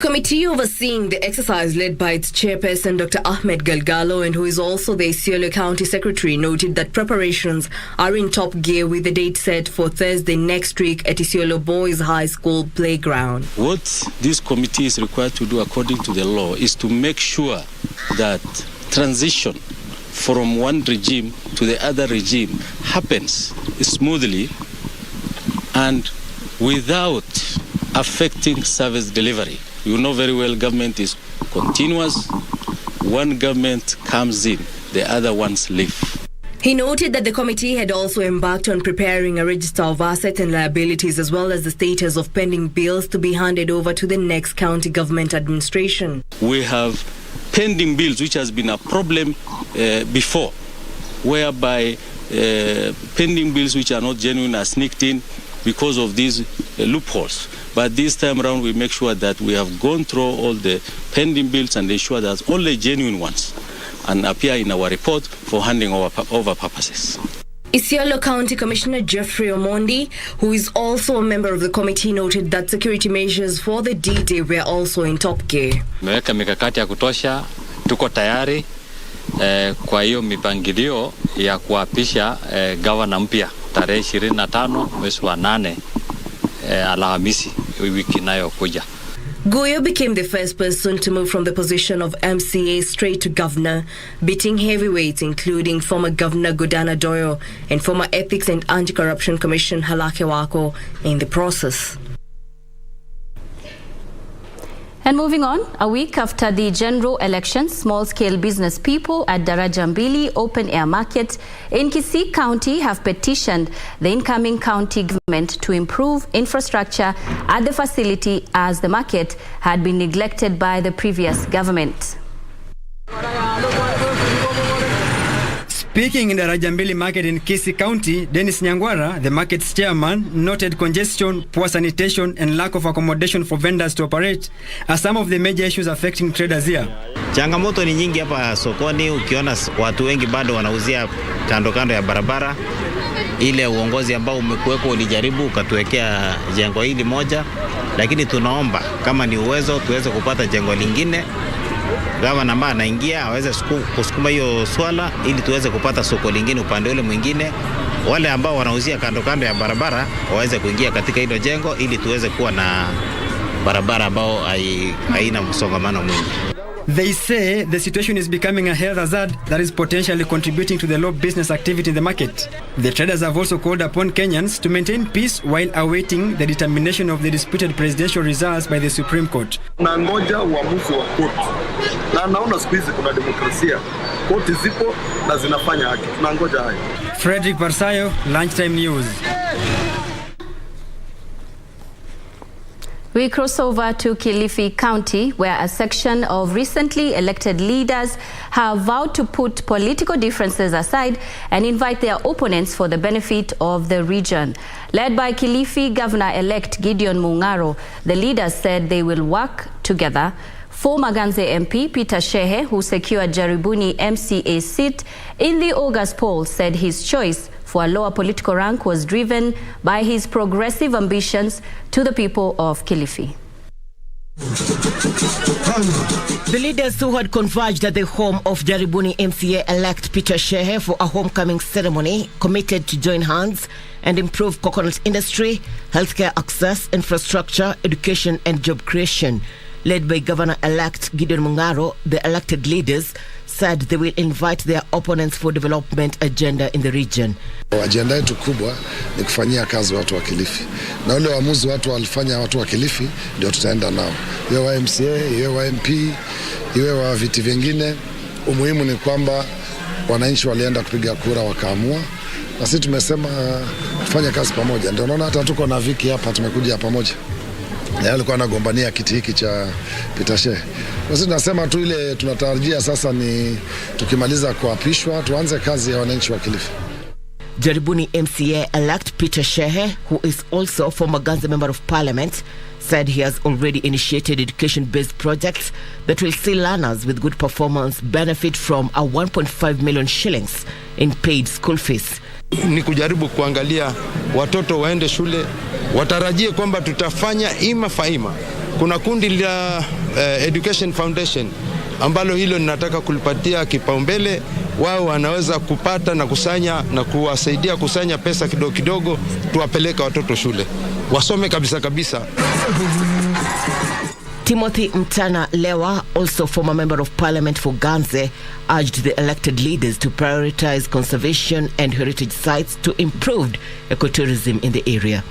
Committee overseeing the exercise led by its chairperson Dr. Ahmed Galgalo, and who is also the Isiolo County Secretary, noted that preparations are in top gear with the date set for Thursday next week at Isiolo Boys High School playground. What this committee is required to do according to the law is to make sure that transition from one regime to the other regime happens smoothly and without affecting service delivery. You know very well government is continuous. One government comes in, the other ones leave. He noted that the committee had also embarked on preparing a register of assets and liabilities, as well as the status of pending bills to be handed over to the next county government administration. We have pending bills, which has been a problem before, whereby pending bills which are not genuine are sneaked in because of these loopholes. But this time around, we make sure that we have gone through all the pending bills and ensure that only genuine ones and appear in our report for handing over purposes. Isiolo County Commissioner Jeffrey Omondi, who is also a member of the committee, noted that security measures for the D-Day were also in top gear. Tumeweka mikakati ya kutosha, tuko tayari kwa hiyo mipangilio ya kuapisha gavana mpya tarehe 25 mwezi wa 8 Alhamisi wiki inayokuja. Goyo became the first person to move from the position of MCA straight to governor, beating heavyweights including former Governor Godana Doyo and former Ethics and Anti-Corruption Commission Halake Wako in the process. And moving on, a week after the general election, small-scale business people at Darajambili Open Air Market in Kisii County have petitioned the incoming county government to improve infrastructure at the facility, as the market had been neglected by the previous government. Speaking in the Darajambili market in Kisii County, Dennis Nyangwara, the market's chairman, noted congestion, poor sanitation and lack of accommodation for vendors to operate are some of the major issues affecting traders here. Changamoto ni nyingi hapa sokoni, ukiona watu wengi bado wanauzia kando kando ya barabara. Ile uongozi ambao umekuweko ulijaribu ukatuwekea jengo hili moja, lakini tunaomba kama ni uwezo tuweze kupata jengo lingine. Gavana ambaye anaingia aweze kusukuma hiyo swala ili tuweze kupata soko lingine upande ule mwingine. Wale ambao wanauzia kando kando ya barabara waweze kuingia katika hilo jengo ili tuweze kuwa na barabara ambao haina msongamano mwingi. They say the situation is becoming a health hazard that is potentially contributing to the low business activity in the market. The traders have also called upon Kenyans to maintain peace while awaiting the determination of the disputed presidential results by the Supreme Court. Nangoja uamuzi wa koti. Na naona siku hizi kuna demokrasia. Koti zipo na zinafanya haki. Tunangoja hayo. Frederick Barsayo, Lunchtime News. We cross over to Kilifi County, where a section of recently elected leaders have vowed to put political differences aside and invite their opponents for the benefit of the region. Led by Kilifi Governor-elect Gideon Mung'aro, the leaders said they will work together. Former Ganze MP Peter Shehe, who secured Jaribuni MCA seat in the August poll, said his choice for a lower political rank was driven by his progressive ambitions to the people of Kilifi. The leaders who had converged at the home of Jaribuni MCA-elect Peter Shehe for a homecoming ceremony committed to join hands and improve coconut industry, healthcare access, infrastructure, education and job creation. Led by Governor-elect Gideon Mung'aro, the elected leaders said they will invite their opponents for development agenda in the region. Agenda yetu kubwa ni kufanyia kazi watu wa Kilifi. Na ule uamuzi watu walifanya watu wa Kilifi ndio tutaenda nao. Iwe wa MCA, iwe wa MP, iwe wa viti vingine. Umuhimu ni kwamba wananchi walienda kupiga kura wakaamua. Na sisi tumesema tufanye kazi pamoja. Ndio unaona hata tuko na Viki hapa, tumekuja pamoja. Na alikuwa anagombania kiti hiki cha Peter Shehe. Sisi tunasema tu ile tunatarajia sasa ni tukimaliza kuapishwa tuanze kazi ya wananchi wa Kilifi. Jaribuni MCA-elect Peter Shehe, who is also former Ganze Member of Parliament, said he has already initiated education-based projects that will see learners with good performance benefit from a 1.5 million shillings in paid school fees. Ni kujaribu kuangalia watoto waende shule, watarajie kwamba tutafanya ima faima Kuna kundi la Education Foundation ambalo hilo ninataka kulipatia kipaumbele. Wao wanaweza kupata na kusanya na kuwasaidia kusanya pesa kidogo kidogo, tuwapeleka watoto shule wasome kabisa kabisa. Timothy Mtana Lewa, also former member of parliament for Ganze, urged the elected leaders to prioritize conservation and heritage sites to improve ecotourism in the area.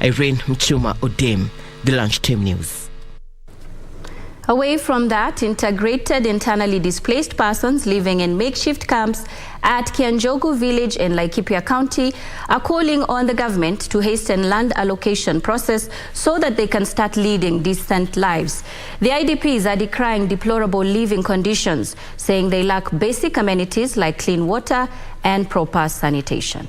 Irene Mchuma Odem, The Lunchtime News. Away from that, integrated internally displaced persons living in makeshift camps at Kianjogu village in Laikipia County are calling on the government to hasten land allocation process so that they can start leading decent lives. The IDPs are decrying deplorable living conditions, saying they lack basic amenities like clean water and proper sanitation.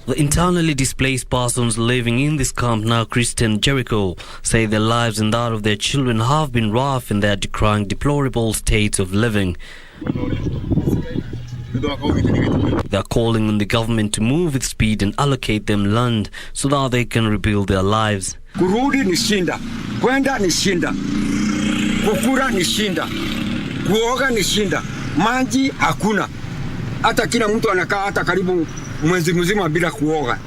The internally displaced persons living in this camp, now Christian Jericho, say their lives and that of their children have been rough and they are decrying deplorable states of living. They are calling on the government to move with speed and allocate them land so that they can rebuild their lives. Kurudi ni shinda, kwenda ni shinda, kukura ni shinda, kuoga ni shinda, maji hakuna. Hata kila mtu anakaa hata karibu mwezi mzima bila kuoga.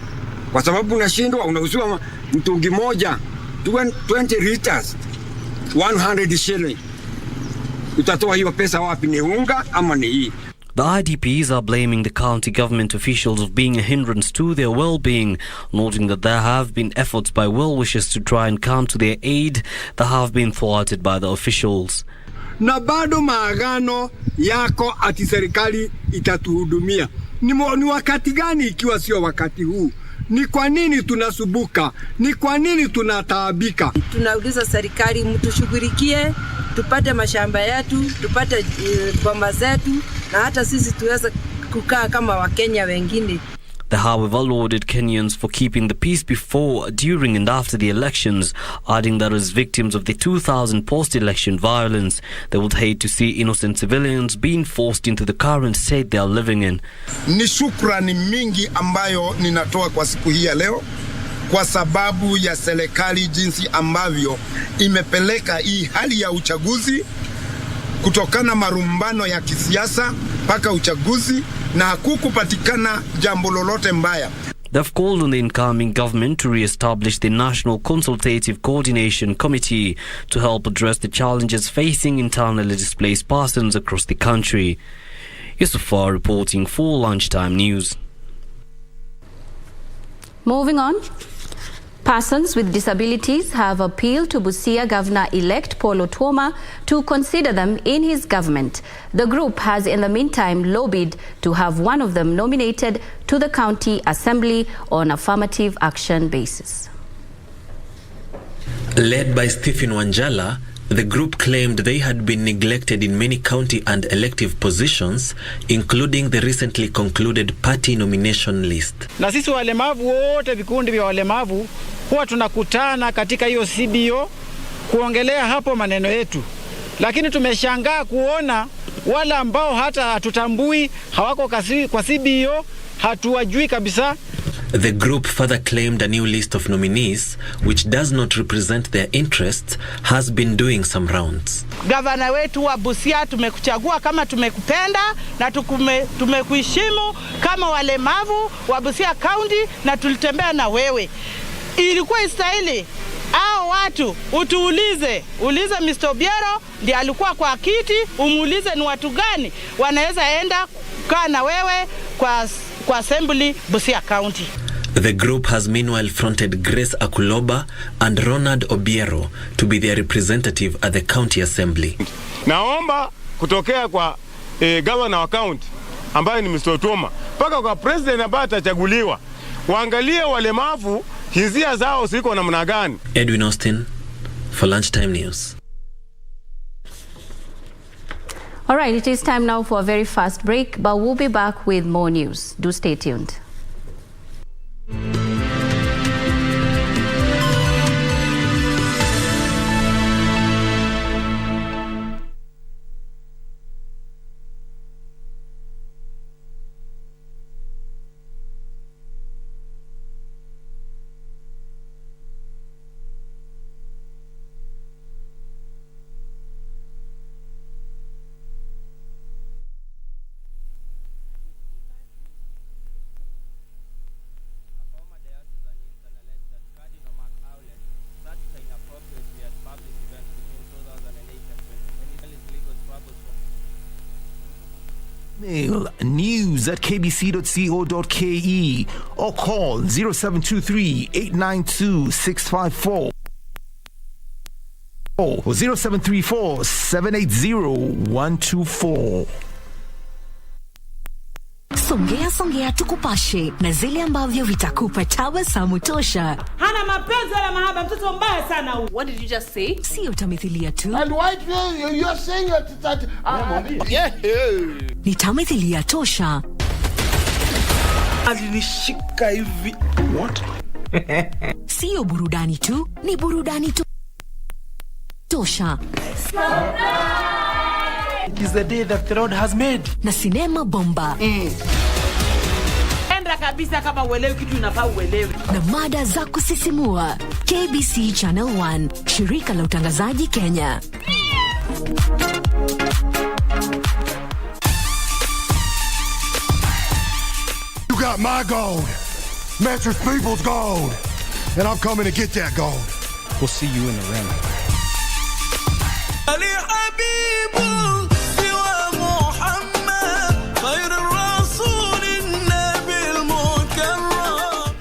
Kwa sababu unashindwa, unauziwa mtungi moja 20 liters 100 shilling. Utatoa hiyo pesa wapi? Ni unga ama ni hii? The IDPs are blaming the county government officials of being a hindrance to their well-being, noting that there have been efforts by well-wishers to try and come to their aid that have been thwarted by the officials. Na bado maagano yako ati serikali itatuhudumia. Ni wakati gani ikiwa sio wakati huu? Ni kwa nini tunasubuka? Ni kwa nini tunataabika? Tunauliza serikali mtushughulikie, tupate mashamba yetu, tupate boma zetu, na hata sisi tuweze kukaa kama Wakenya wengine. They, however, lauded Kenyans for keeping the peace before, during and after the elections, adding that as victims of the 2000 post-election violence, they would hate to see innocent civilians being forced into the current state they are living in. Ni shukrani mingi ambayo ninatoa kwa siku hii ya leo kwa sababu ya serikali jinsi ambavyo imepeleka hii hali ya uchaguzi kutokana marumbano ya kisiasa mpaka uchaguzi na hakukupatikana jambo lolote mbaya. They've called on the incoming government to re-establish the National Consultative Coordination Committee to help address the challenges facing internally displaced persons across the country. Yusufar reporting for Lunchtime News. Moving on. Persons with disabilities have appealed to Busia Governor-elect Paul Otuoma to consider them in his government. The group has in the meantime lobbied to have one of them nominated to the county assembly on affirmative action basis. Led by Stephen Wanjala, the group claimed they had been neglected in many county and elective positions, including the recently concluded party nomination list. Na sisi walemavu wote, vikundi vya walemavu, huwa tunakutana katika hiyo CBO kuongelea hapo maneno yetu. Lakini tumeshangaa kuona wala ambao hata hatutambui hawako kwa CBO, hatuwajui kabisa. The group further claimed a new list of nominees, which does not represent their interests, has been doing some rounds. Gavana wetu wa Busia, tumekuchagua kama tumekupenda na tumekuheshimu kama walemavu wa Busia County na tulitembea na wewe. Ilikuwa istahili hao watu utuulize, ulize Mr. Obiero ndiye alikuwa kwa kiti, umuulize ni watu gani wanaweza enda kukaa na wewe kwa assembly Busia County. The group has meanwhile fronted Grace Akuloba and Ronald Obiero to be their representative at the county assembly. Naomba kutokea kwa governor wa county ambaye ni Mr. Otuoma mpaka kwa president ambaye atachaguliwa, waangalie walemavu hisia zao ziko namna gani. Edwin Austin for Lunchtime News. All right, it is time now for a very fast break, but we'll be back with more news. Do stay tuned. Mail news@kbc.co.ke or call 0723-892-654 or 0734-780-124. Songea tukupashe na zile ambavyo vitakupa tabasamu tosha. Hana mapenzi wala mahaba, mtoto mbaya sana huyu. What did you just say? Sio tamthilia tu. And why you're saying that yeah. Ni tamthilia tosha. Alinishika hivi. What? Sio burudani tu, ni burudani tosha. It is the day that the Lord has made. Na sinema bomba. Enda kabisa kama uelewi kitu inafaa uelewi. Na mada za kusisimua. KBC Channel 1, shirika la utangazaji Kenya. You got my gold. Mattress People's gold. And I'm coming to get that gold. We'll see you in the ring.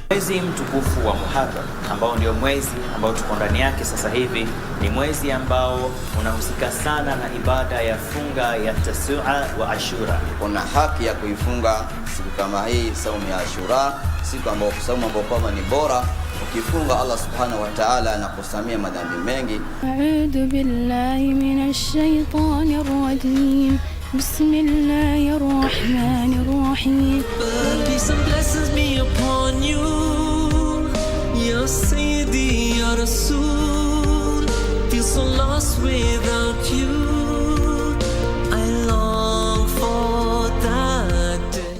Mwezi mtukufu wa Muharram ambao ndio mwezi ambao tuko ndani yake sasa hivi ni mwezi ambao unahusika sana na ibada ya funga ya Tasua wa Ashura. Una haki ya kuifunga siku kama hii, saumu ya Ashura, siku ambayo saumu ambayo kwamba ni bora. Ukifunga Allah subhanahu wa ta'ala anakusamia madhambi mengi. A'udhu billahi minash shaitanir rajim. Bismillahir rahmanir rahim. Peace and blessings be upon you, Ya Sayyidi, Ya Rasul. Feel so lost without you. I long for that day.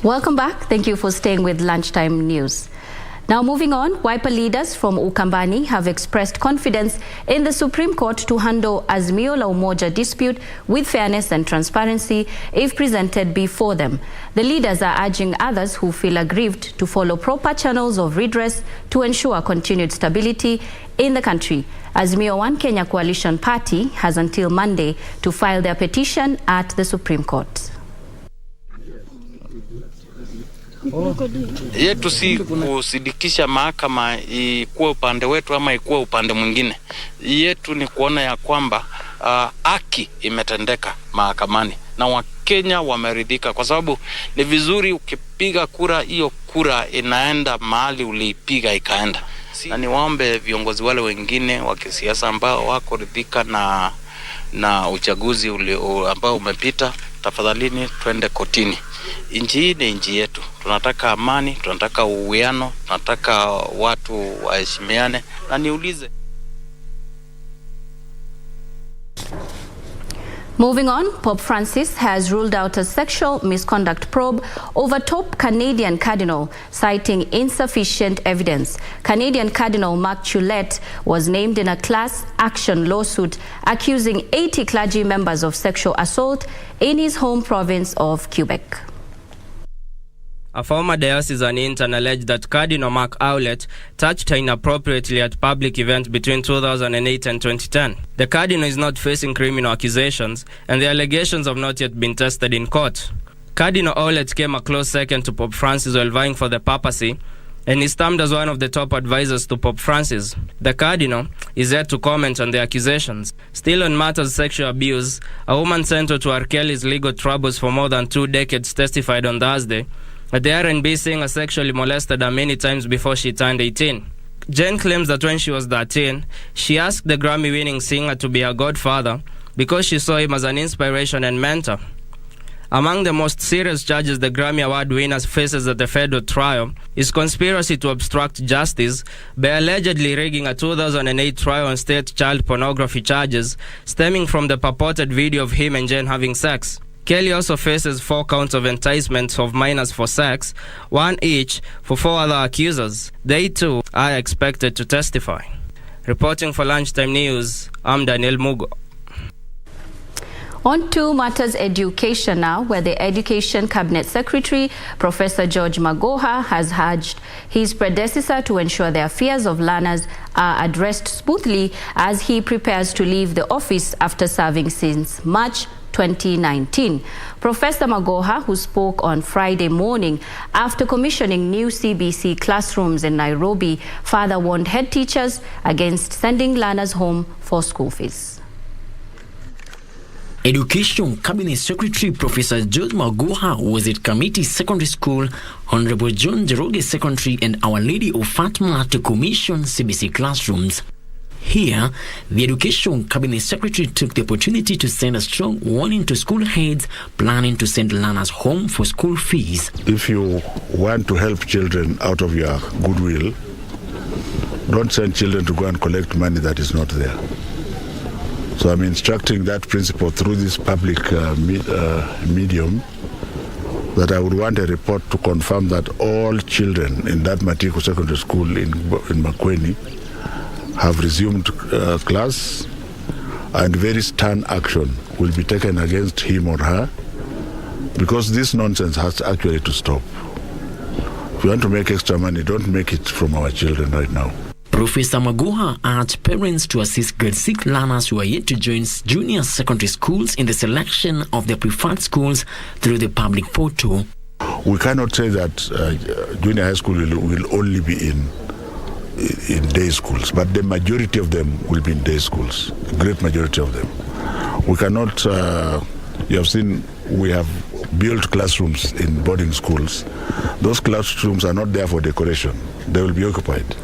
Welcome back. Thank you for staying with Lunchtime News. Now moving on, Wiper leaders from Ukambani have expressed confidence in the Supreme Court to handle Azimio la Umoja dispute with fairness and transparency if presented before them. The leaders are urging others who feel aggrieved to follow proper channels of redress to ensure continued stability in the country. Azimio One Kenya Coalition Party has until Monday to file their petition at the Supreme Court. Yetu si kusidikisha mahakama ikuwe upande wetu ama ikuwe upande mwingine. Yetu ni kuona ya kwamba haki imetendeka mahakamani na Wakenya wameridhika, kwa sababu ni vizuri ukipiga kura, hiyo kura inaenda mahali uliipiga ikaenda. Na niwaombe viongozi wale wengine wa kisiasa ambao wako ridhika na uchaguzi ambao umepita, tafadhalini twende kotini. Nchi hii ni nchi yetu. Tunataka amani, tunataka uwiano, tunataka watu waheshimiane. Na niulize. Moving on, Pope Francis has ruled out a sexual misconduct probe over top Canadian Cardinal, citing insufficient evidence. Canadian Cardinal Mark Chulette was named in a class action lawsuit accusing 80 clergy members of sexual assault in his home province of Quebec. A former diocesan intern alleged that Cardinal Mark Chulette touched her inappropriately at public events between 2008 and 2010. The Cardinal is not facing criminal accusations, and the allegations have not yet been tested in court. Cardinal Chulette came a close second to Pope Francis while vying for the papacy, and is termed as one of the top advisors to Pope Francis. The Cardinal is yet to comment on the accusations. Still on matters of sexual abuse, a woman central to R. Kelly's legal troubles for more than 2 decades testified on Thursday that the R&B singer sexually molested her many times before she turned 18. Jen claims that when she was 13, she asked the Grammy-winning singer to be her godfather because she saw him as an inspiration and mentor. Among the most serious charges the Grammy Award winner faces at the federal trial is conspiracy to obstruct justice by allegedly rigging a 2008 trial on state child pornography charges stemming from the purported video of him and Jen having sex. Kelly also faces 4 counts of enticement of minors for sex, 1 each for 4 other accusers. They too are expected to testify. Reporting for Lunchtime News, I'm Daniel Mugo. On to matters education now, where the Education Cabinet Secretary, Professor George Magoha, has urged his predecessor to ensure the affairs of learners are addressed smoothly as he prepares to leave the office after serving since March 2019. Professor Magoha, who spoke on Friday morning after commissioning new CBC classrooms in Nairobi, further warned head teachers against sending learners home for school fees. Education Cabinet Secretary Professor George Magoha was at Committee Secondary School, Honorable John Jeroge Secondary and Our Lady of Fatima to commission CBC classrooms. Here, the Education Cabinet Secretary took the opportunity to send a strong warning to school heads planning to send learners home for school fees. If you want to help children out of your goodwill, don't send children to go and collect money that is not there. So I'm instructing that principle through this public medium that I would want a report to confirm that all children in that Matiko Secondary School in Makueni have resumed class, and very stern action will be taken against him or her, because this nonsense has actually to stop. If you want to make extra money, don't make it from our children right now. Professor Magoha urged parents to assist grade 6 learners who are yet to join junior secondary schools in the selection of their preferred schools through the public portal. We cannot say that junior high school will only be in day schools, but the majority of them will be in day schools, the great majority of them. We cannot, you have seen, we have built classrooms in boarding schools. Those classrooms are not there for decoration, they will be occupied.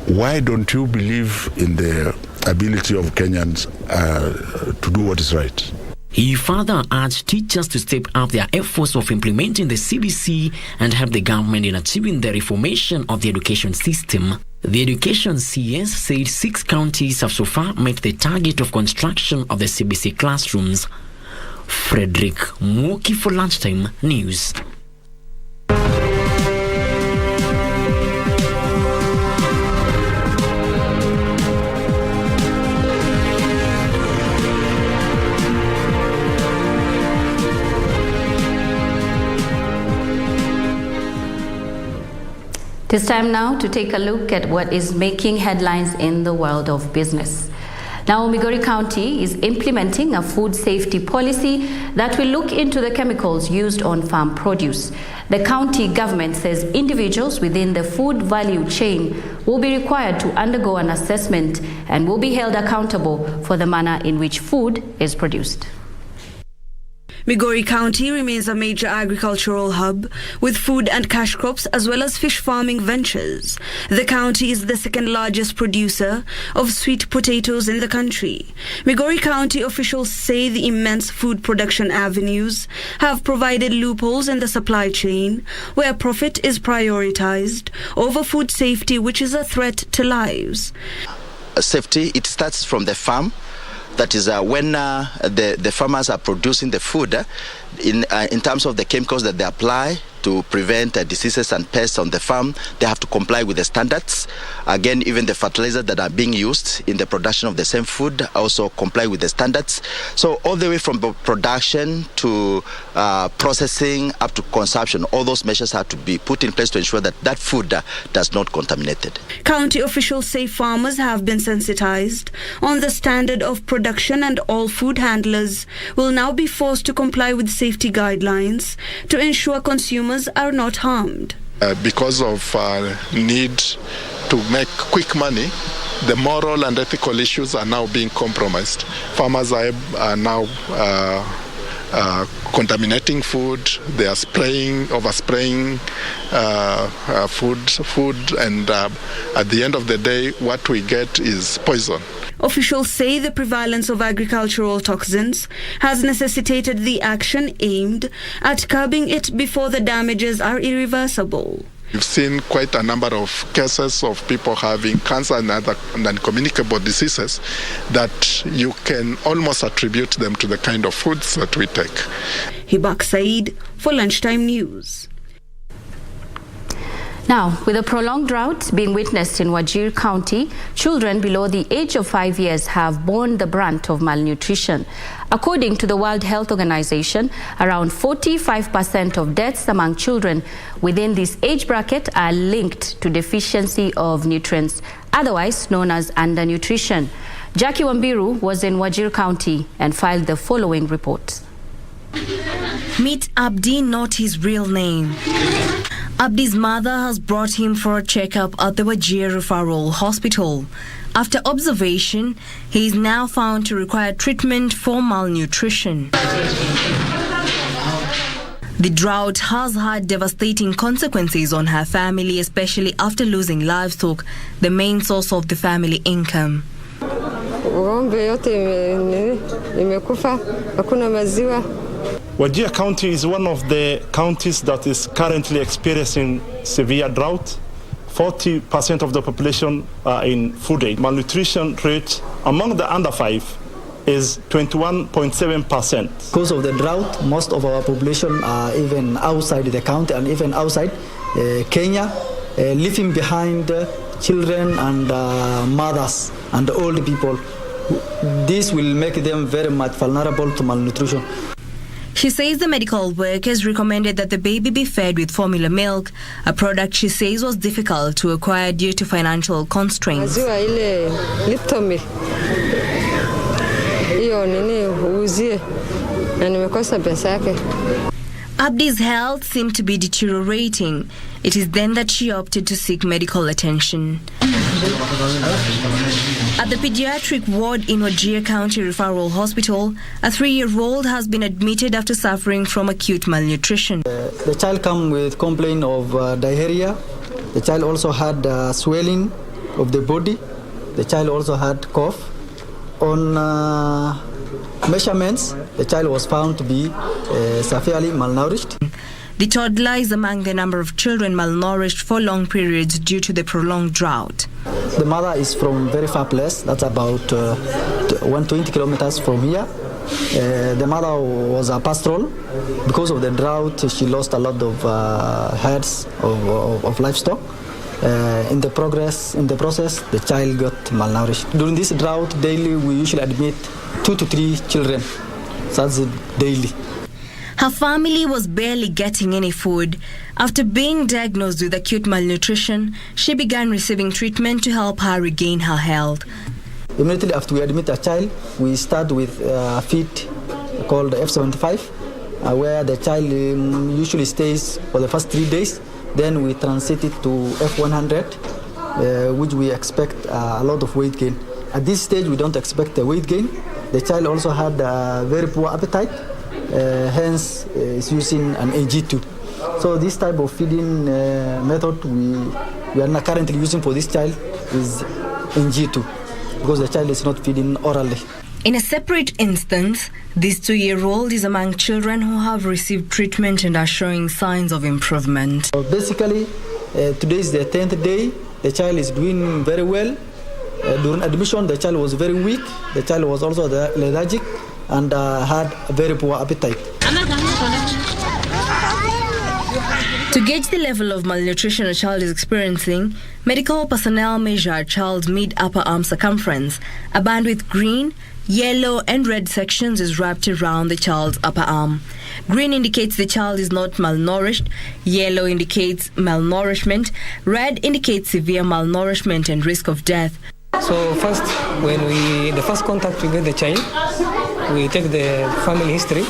Why don't you believe in the ability of Kenyans to do what is right? He further urged teachers to step up their efforts of implementing the CBC and help the government in achieving the reformation of the education system. The Education CS said 6 counties have so far met the target of construction of the CBC classrooms. Frederick Mwoki for Lunchtime News. It's time now to take a look at what is making headlines in the world of business. Now, Migori County is implementing a food safety policy that will look into the chemicals used on farm produce. The county government says individuals within the food value chain will be required to undergo an assessment and will be held accountable for the manner in which food is produced. Migori County remains a major agricultural hub with food and cash crops as well as fish farming ventures. The county is the second largest producer of sweet potatoes in the country. Migori County officials say the immense food production avenues have provided loopholes in the supply chain where profit is prioritized over food safety, which is a threat to lives. Safety, it starts from the farm. That is when the farmers are producing the food in terms of the chemicals that they apply to prevent diseases and pests on the farm. They have to comply with the standards. Again, even the fertilizers that are being used in the production of the same food also comply with the standards. So all the way from production to processing up to consumption, all those measures have to be put in place to ensure that that food does not contaminate it. County officials say farmers have been sensitized on the standard of production and all food handlers will now be forced to comply with safety guidelines to ensure consumers are not harmed. Because of need to make quick money, the moral and ethical issues are now being compromised. Farmers are now contaminating food. They are overspraying food, and at the end of the day, what we get is poison. Officials say the prevalence of agricultural toxins has necessitated the action aimed at curbing it before the damages are irreversible. We've seen quite a number of cases of people having cancer and other non-communicable diseases that you can almost attribute them to the kind of foods that we take. Hibak Said for Lunchtime News. Now, with a prolonged drought being witnessed in Wajir County, children below the age of 5 years have borne the brunt of malnutrition. According to the World Health Organization, around 45% of deaths among children within this age bracket are linked to deficiency of nutrients, otherwise known as undernutrition. Jackie Wambiru was in Wajir County and filed the following report. Meet Abdi, not his real name. Abdi's mother has brought him for a checkup at the Wajir Referral Hospital. After observation, he is now found to require treatment for malnutrition. The drought has had devastating consequences on her family, especially after losing livestock, the main source of the family income. Wajir County is one of the counties that is currently experiencing severe drought. 40% of the population are in food aid. Malnutrition rate among the under 5 is 21.7%. Because of the drought, most of our population are even outside the county and even outside Kenya, leaving behind children and mothers and old people. This will make them very much vulnerable to malnutrition. She says the medical workers recommended that the baby be fed with formula milk, a product she says was difficult to acquire due to financial constraints. Abdi's health seemed to be deteriorating. It is then that she opted to seek medical attention. At the pediatric ward in Wajir County Referral Hospital, a 3-year-old has been admitted after suffering from acute malnutrition. The child came with complaint of diarrhea. The child also had swelling of the body. The child also had cough. On measurements, the child was found to be severely malnourished. The toddler is among the number of children malnourished for long periods due to the prolonged drought. The mother is from very far place. That's about 120 kilometers from here. The mother was a pastoral. Because of the drought, she lost a lot of herds of livestock. In the process, the child got malnourished. During this drought, daily we usually admit 2 to 3 children. So that's daily. Her family was barely getting any food. After being diagnosed with acute malnutrition, she began receiving treatment to help her regain her health. Immediately after we admit a child, we start with a feed called F75, where the child usually stays for the first 3 days. Then we transit it to F100, which we expect a lot of weight gain. At this stage, we don't expect a weight gain. The child also had a very poor appetite, hence is using an NG2. So this type of feeding method we are not currently using for this child is NG2, because the child is not feeding orally. In a separate instance, this 2-year-old is among children who have received treatment and are showing signs of improvement. Basically, today is the 10th day. The child is doing very well. During admission, the child was very weak. The child was also lethargic and had a very poor appetite. To gauge the level of malnutrition a child is experiencing, medical personnel measure a child's mid-upper arm circumference. A band with green, yellow and red sections is wrapped around the child's upper arm. Green indicates the child is not malnourished, yellow indicates malnourishment, red indicates severe malnourishment and risk of death. So first, the first contact we get the child, we take the family history.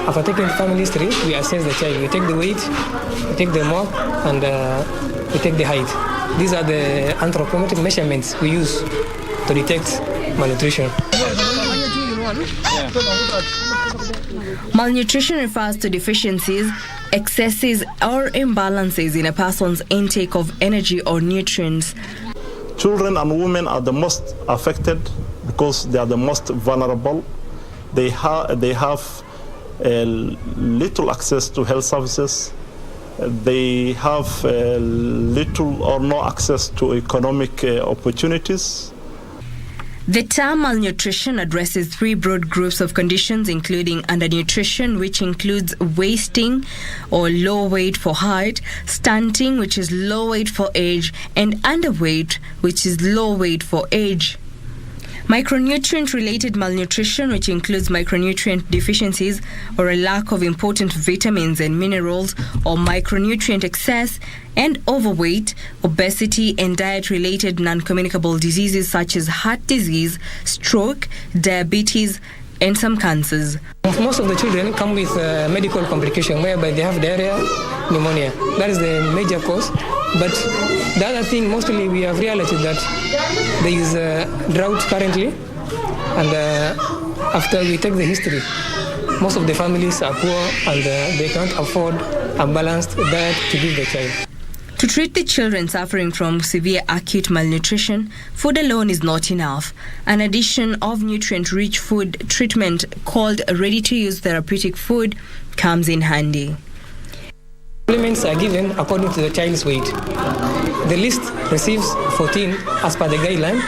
After taking the family history, we assess the child. We take the weight, we take the mark, and we take the height. These are the anthropometric measurements we use to detect malnutrition. Malnutrition refers to deficiencies, excesses or imbalances in a person's intake of energy or nutrients. Children and women are the most affected because they are the most vulnerable. They have little access to health services. They have little or no access to economic opportunities. The term malnutrition addresses three broad groups of conditions, including undernutrition, which includes wasting or low weight for height, stunting, which is low weight for age, and underweight, which is low weight for age. Micronutrient-related malnutrition, which includes micronutrient deficiencies or a lack of important vitamins and minerals, or micronutrient excess, and overweight, obesity, and diet-related non-communicable diseases such as heart disease, stroke, diabetes, and some cancers. Most of the children come with medical complication whereby they have diarrhea, pneumonia. That is the major cause. But the other thing, mostly we have realized that there is a drought currently, and after we take the history, most of the families are poor and they can't afford a balanced diet to give the child. To treat the children suffering from severe acute malnutrition, food alone is not enough. An addition of nutrient-rich food treatment called ready-to-use therapeutic food comes in handy. Supplements are given according to the child's weight. The least receives 14 as per the guideline,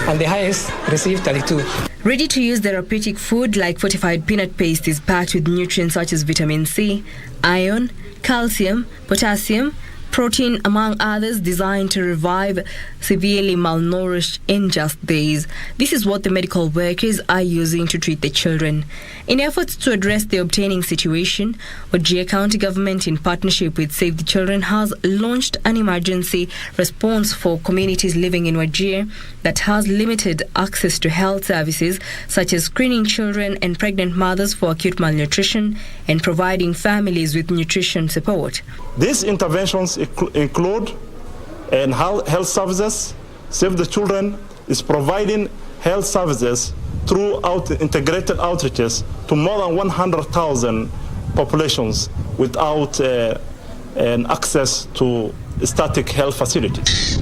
and the highest receives 32. Ready-to-use therapeutic food like fortified peanut paste is packed with nutrients such as vitamin C, iron, calcium, potassium, protein, among others, designed to revive severely malnourished in just days. This is what the medical workers are using to treat the children. In efforts to address the obtaining situation, Wajir County Government, in partnership with Save the Children, has launched an emergency response for communities living in Wajir that has limited access to health services, such as screening children and pregnant mothers for acute malnutrition and providing families with nutrition support. These interventions include health services. Save the Children is providing health services throughout integrated outreaches to more than 100,000 populations without access to static health facilities.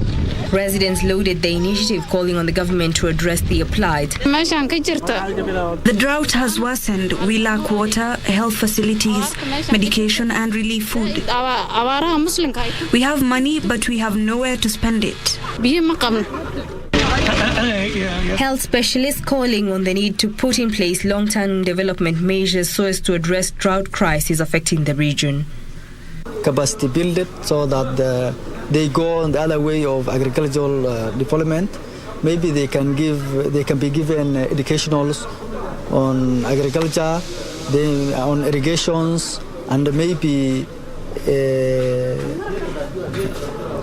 Residents lauded the initiative, calling on the government to address the plight. The drought has worsened. We lack water, health facilities, medication, and relief food. We have money, but we have nowhere to spend it. Health specialists calling on the need to put in place long-term development measures so as to address drought crisis affecting the region. Capacity build it so that they go on the other way of agricultural development. Maybe they can be given educationals on agriculture, then on irrigations, and maybe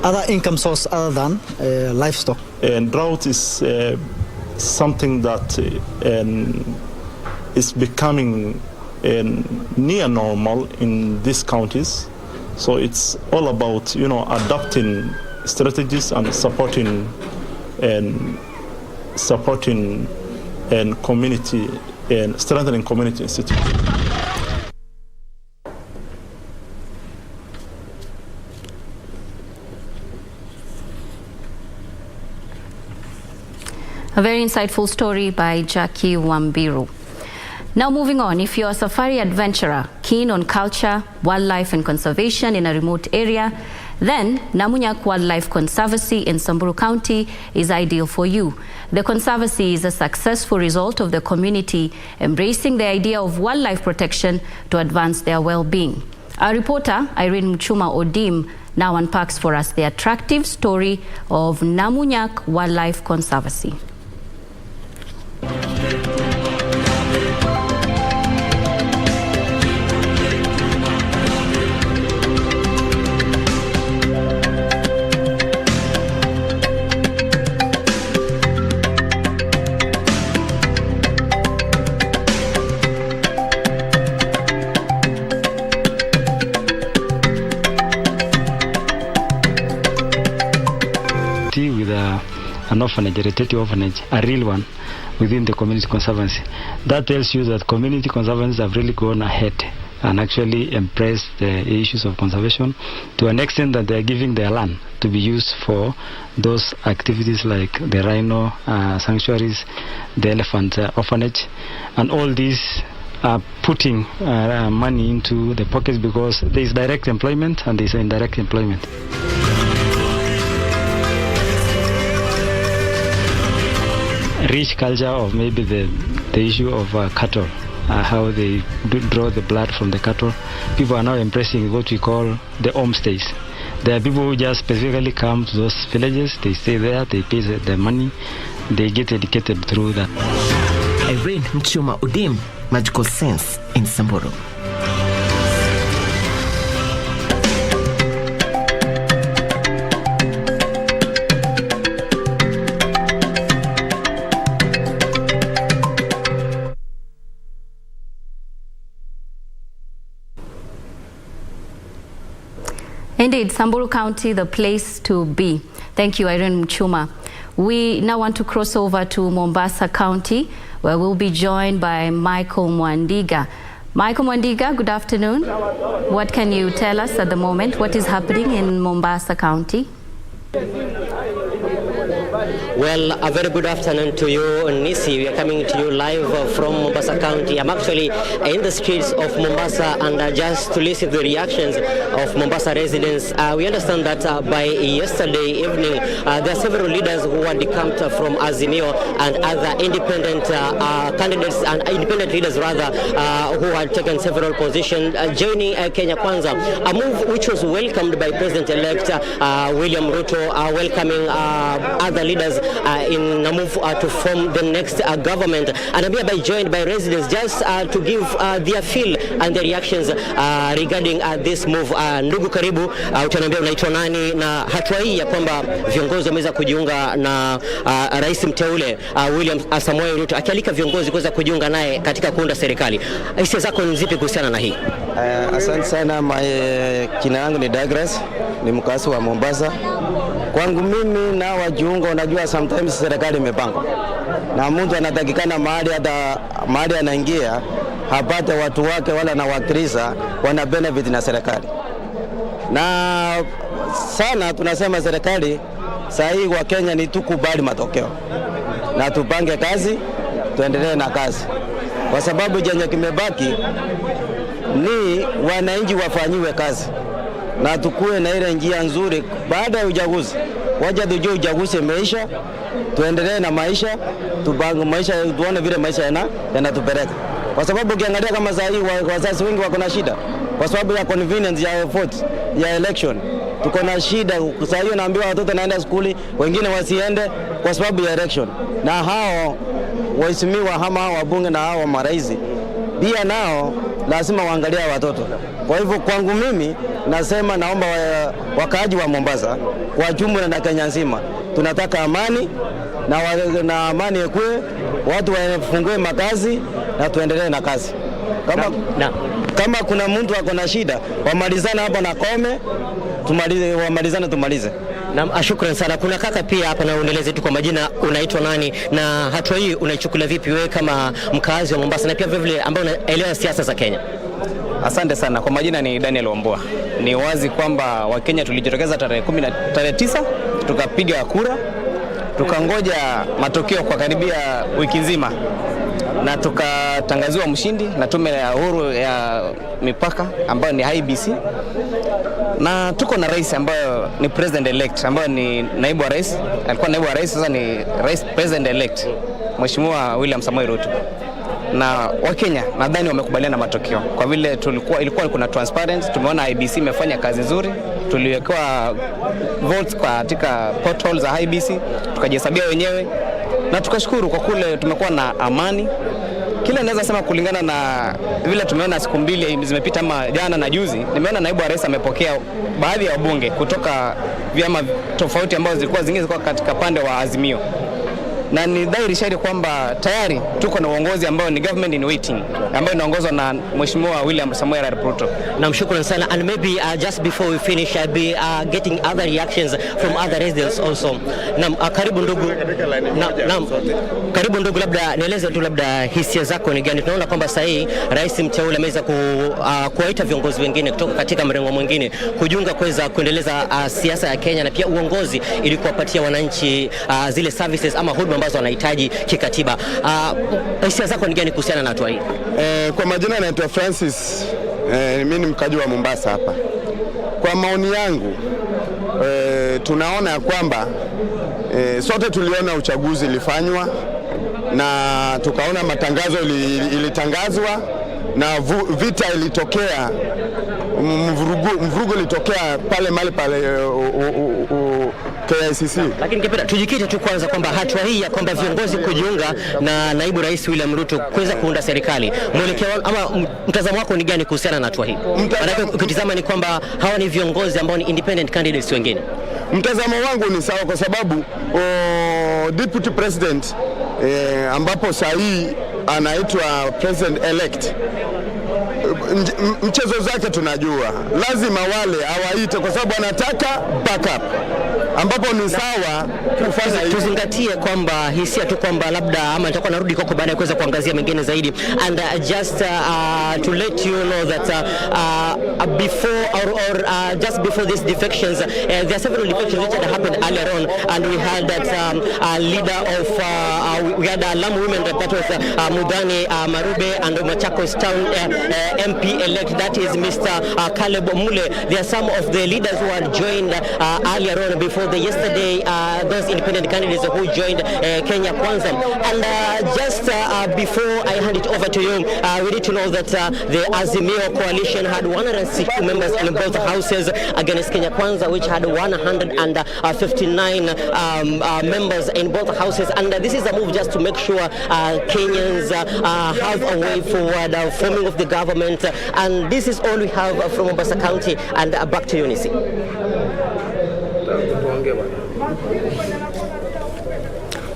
other income source other than livestock. And drought is something that is becoming near normal in these counties. So it's all about, adapting strategies and supporting community and strengthening community institutions. A very insightful story by Jackie Wambiru. Now moving on, if you're a safari adventurer keen on culture, wildlife and conservation in a remote area, then Namunyak Wildlife Conservancy in Samburu County is ideal for you. The conservancy is a successful result of the community embracing the idea of wildlife protection to advance their well-being. Our reporter, Irene Mchuma Odim, now unpacks for us the attractive story of Namunyak Wildlife Conservancy. With an orphanage, a rotative orphanage, a real one within the community conservancy. That tells you that community conservancies have really gone ahead and actually embraced the issues of conservation to an extent that they are giving their land to be used for those activities like the rhino sanctuaries, the elephant orphanage, and all these are putting money into the pockets because there is direct employment and there is indirect employment. rich culture of maybe the issue of cattle, how they draw the blood from the cattle. People are now embracing what we call the homestays. There are people who just specifically come to those villages, they stay there, they pay their money, they get educated through that. Irene Mchuma Udim, Magical Sense in Samburu. Indeed, Samburu County, the place to be. Thank you, Irene Mchuma. We now want to cross over to Mombasa County, where we'll be joined by Michael Mwandiga. Michael Mwandiga, good afternoon. What can you tell us at the moment? What is happening in Mombasa County? Well, a very good afternoon to you, Nissie. We are coming to you live from Mombasa County. I'm actually in the streets of Mombasa, and just to listen to the reactions of Mombasa residents. We understand that by yesterday evening, there are several leaders who were decamped from Azimio and other independent candidates and independent leaders rather, who had taken several positions, joining Kenya Kwanza, a move which was welcomed by President-elect William Ruto, welcoming other leaders in a move to form the next government. And I'm hereby joined by residents just to give their feel and their reactions regarding this move. Ndugu karibu, utaniambia unaitwa nani na hatua hii ya kwamba viongozi wameweza kujiunga na rais mteule William Samoei Ruto akialika viongozi kuweza kujiunga naye katika kuunda serikali. Hisia zako ni zipi kuhusiana na hii? Asante sana, jina langu ni Douglas, ni mkazi wa Mombasa. Kwangu mimi na wajiunga, unajua sometimes serikali imepangwa na mtu anatakikana mahali anaingia hapate watu wake wala na wakilisha wana benefit na serikali. Na sana tunasema serikali sahihi wa Kenya ni tukubali matokeo na tupange kazi, tuendelee na kazi, kwa sababu jenye kimebaki ni wananchi wafanyiwe kazi na tukue na ile njia nzuri baada ya uchaguzi. Waje tujue uchaguzi umeisha, tuendelee na maisha, tupange maisha, tuone vile maisha yanatupeleka. Kwa sababu ukiangalia kama saa hii wazazi wengi wako na shida kwa sababu ya convenience ya vote ya election. Tuko na shida saa hiyo, naambiwa watoto naenda shule, wengine wasiende kwa sababu ya election. Na hao waheshimiwa hama wabunge na hao marais pia nao lazima waangalia watoto. Kwa hivyo kwangu mimi nasema naomba wakaaji wa Mombasa kwa jumla na Kenya nzima tunataka amani na amani ikue, watu wafungue makazi na tuendelee na kazi. Kama kuna mtu ako na shida wamalizana hapa na Kome, tumalize. Na shukrani sana. Kuna kaka pia hapa, na unaeleze tu kwa majina, unaitwa nani na hatua hii unaichukulia vipi wewe kama mkazi wa Mombasa na pia vile ambao unaelewa siasa za Kenya? Asante sana. Kwa majina ni Daniel Wambua. Ni wazi kwamba Wakenya tulijitokeza tarehe 9 tukapiga kura, tukangoja matokeo kwa karibia wiki nzima na tukatangaziwa mshindi na tume ya uhuru ya mipaka ambayo ni IBC, na tuko na rais ambayo ni president elect ambayo ni naibu wa rais, alikuwa naibu wa rais, sasa ni rais president elect Mheshimiwa William Samoei Ruto. Na Wakenya nadhani wamekubaliana matokeo kwa vile ilikuwa kuna transparent. Tumeona IBC imefanya kazi nzuri, tuliwekewa votes katika portals za IBC, tukajihesabia wenyewe na tukashukuru kwa kule tumekuwa na amani. Kile naweza sema kulingana na vile tumeona siku mbili zimepita ama jana na juzi, nimeona naibu wa rais amepokea baadhi ya wabunge kutoka vyama tofauti ambao zingine zilikuwa katika pande wa Azimio. Na ni dhahiri shahiri kwamba tayari tuko na uongozi ambao ni government in waiting ambao inaongozwa na Mheshimiwa William Samoei Ruto. Namshukuru sana. And maybe just before we finish, I'll be getting other reactions from other residents also. Karibu ndugu. Karibu ndugu, labda nieleze tu labda hisia zako ni gani? Tunaona kwamba sasa hii rais mteule ameweza kuwaita viongozi wengine kutoka katika mrengo mwingine kujiunga kuweza kuendeleza siasa ya Kenya na pia uongozi ili kuwapatia wananchi zile services ama huduma ambazo wanahitaji kikatiba. Hisia zako ni gani kuhusiana na hatua hii? Kwa majina naitwa Francis, mimi ni mkaji wa Mombasa hapa. Kwa maoni yangu tunaona ya kwamba sote tuliona uchaguzi ulifanywa na tukaona matangazo ilitangazwa na vita ilitokea, mvurugo ilitokea pale KICC. Lakini kipenda tujikite tu kwanza kwamba hatua hii ya kwamba viongozi kujiunga na naibu rais William Ruto kuweza kuunda serikali, mwelekeo ama mtazamo wako ni gani kuhusiana na hatua hii? Maana ukitizama ni kwamba hawa ni viongozi ambao ni independent candidates wengine. Mtazamo wangu ni sawa kwa sababu deputy president ambapo sahi anaitwa president elect, mchezo zake tunajua, lazima wale awaite kwa sababu anataka backup, ambapo ni sawa kufanya hivi. Tuzingatie kwamba hisia tu kwamba labda ama nitakuwa narudi kwako baada ya kuweza kuangazia mengine zaidi, and just to let you know that before or just before these defections, there are several defections which had happened earlier on, and we had that leader of we had Lamu women, that was Mudhani Marube, and Machakos town MP elect, that is Mr. Caleb Mule. There are some of the leaders who had joined earlier on before the yesterday, those independent candidates who joined Kenya Kwanza. And just before I hand it over to you, we need to know that the Azimio coalition had 160 members in both houses against Kenya Kwanza, which had 159 members in both houses. And this is a move just to make sure Kenyans have a way forward, forming of the government. And this is all we have from Mombasa County. And back to you, Nissie.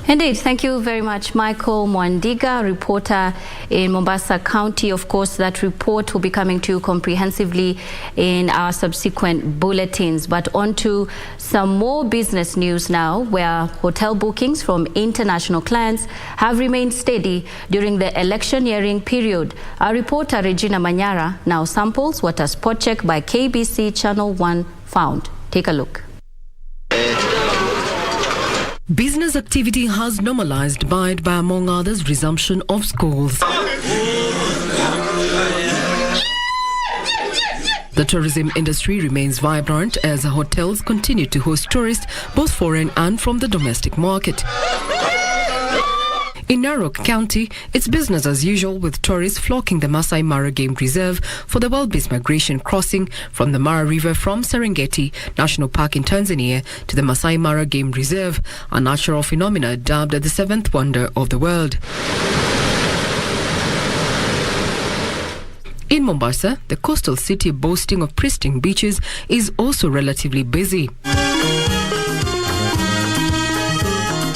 Indeed, thank you very much, Michael Mwandiga, reporter in Mombasa County. Of course, that report will be coming to you comprehensively in our subsequent bulletins. But on to some more business news now, where hotel bookings from international clients have remained steady during the electioneering period. Our reporter Regina Manyara now samples what a spot check by KBC Channel 1 found. Take a look. Business activity has normalized by among others, resumption of schools. The tourism industry remains vibrant as hotels continue to host tourists, both foreign and from the domestic market. In Narok County, it's business as usual, with tourists flocking the Masai Mara Game Reserve for the wildebeest migration crossing from the Mara River from Serengeti National Park in Tanzania to the Masai Mara Game Reserve, a natural phenomena dubbed the seventh wonder of the world. In Mombasa, the coastal city boasting of pristine beaches is also relatively busy.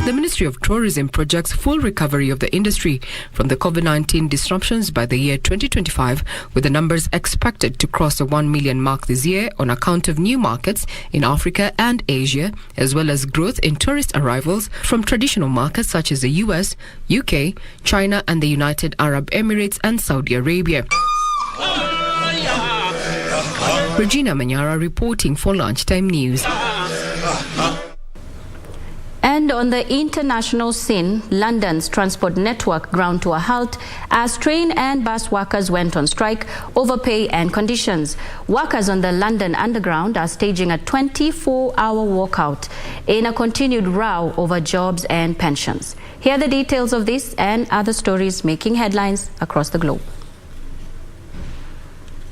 The Ministry of Tourism projects full recovery of the industry from the COVID-19 disruptions by the year 2025, with the numbers expected to cross the 1 million mark this year on account of new markets in Africa and Asia, as well as growth in tourist arrivals from traditional markets such as the US, UK, China and the United Arab Emirates and Saudi Arabia. Regina Manyara reporting for Lunchtime News. And on the international scene, London's transport network ground to a halt as train and bus workers went on strike over pay and conditions. Workers on the London Underground are staging a 24-hour walkout in a continued row over jobs and pensions. Here are the details of this and other stories making headlines across the globe.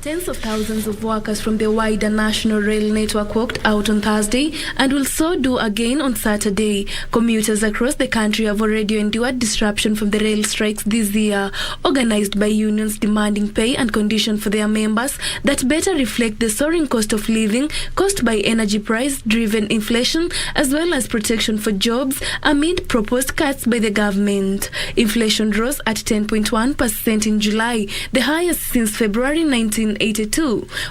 Tens of thousands of workers from the wider national rail network walked out on Thursday and will so do again on Saturday. Commuters across the country have already endured disruption from the rail strikes this year, organized by unions demanding pay and conditions for their members that better reflect the soaring cost of living caused by energy price-driven inflation, as well as protection for jobs amid proposed cuts by the government. Inflation rose at 10.1% in July, the highest since February 1982.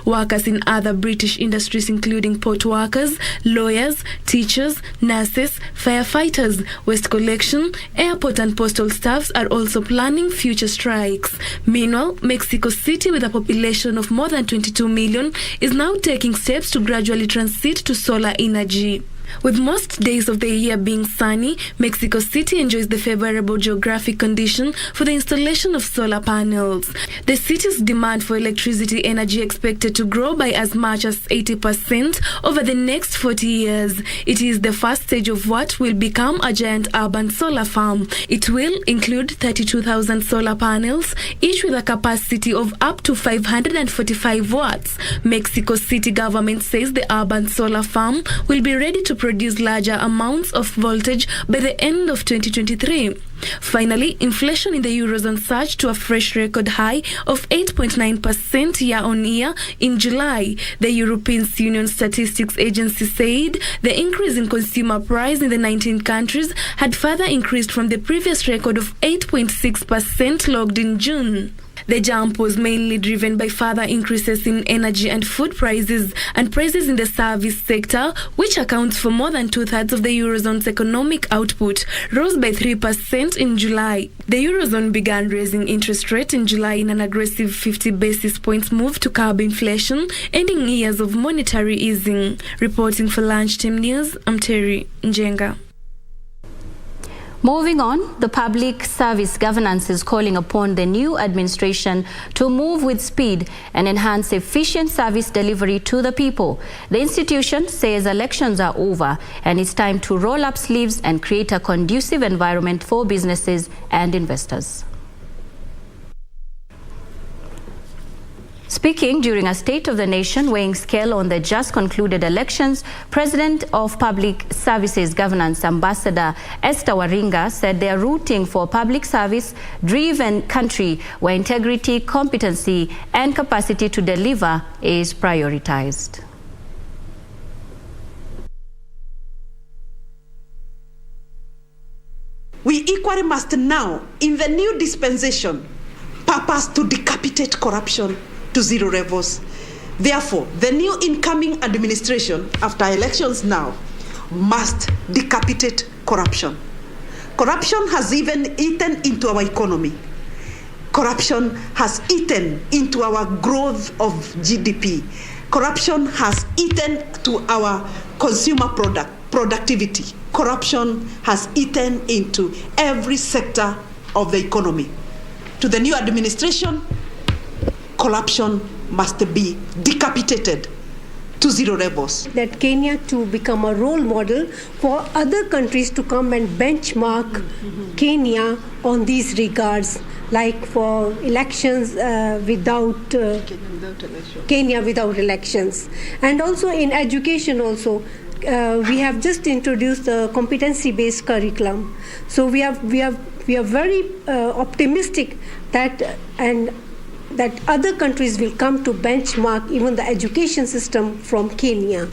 Workers in other British industries, including port workers, lawyers, teachers, nurses, firefighters, waste collection, airport and postal staffs are also planning future strikes. Meanwhile, Mexico City, with a population of more than 22 million, is now taking steps to gradually transit to solar energy. With most days of the year being sunny, Mexico City enjoys the favorable geographic condition for the installation of solar panels. The city's demand for electricity energy expected to grow by as much as 80% over the next 40 years. It is the first stage of what will become a giant urban solar farm. It will include 32,000 solar panels, each with a capacity of up to 545 watts. Mexico City government says the urban solar farm will be ready to produce larger amounts of voltage by the end of 2023. Finally, inflation in the Eurozone surged to a fresh record high of 8.9% year-on-year in July. The European Union Statistics Agency said the increase in consumer price in the 19 countries had further increased from the previous record of 8.6% logged in June. The jump was mainly driven by further increases in energy and food prices and prices in the service sector, which accounts for more than two-thirds of the Eurozone's economic output, rose by 3% in July. The Eurozone began raising interest rates in July in an aggressive 50 basis points move to curb inflation, ending years of monetary easing. Reporting for Lunchtime News, I'm Terry Njenga. Moving on, the Public Service Governance is calling upon the new administration to move with speed and enhance efficient service delivery to the people. The institution says elections are over and it's time to roll up sleeves and create a conducive environment for businesses and investors. Speaking during a State of the Nation weighing scale on the just concluded elections, President of Public Services Governance Ambassador Esther Waringa said they are rooting for a public service-driven country where integrity, competency and capacity to deliver is prioritized. We equally must now, in the new dispensation, purpose to decapitate corruption to zero levels. Therefore, the new incoming administration, after elections now, must decapitate corruption. Corruption has even eaten into our economy. Corruption has eaten into our growth of GDP. Corruption has eaten to our consumer productivity. Corruption has eaten into every sector of the economy. To the new administration, corruption must be decapitated to zero levels. That Kenya to become a role model for other countries to come and benchmark Kenya on these regards, like for elections Kenya without elections. And also in education also, we have just introduced the competency-based curriculum. So we are very optimistic that other countries will come to benchmark even the education system from Kenya.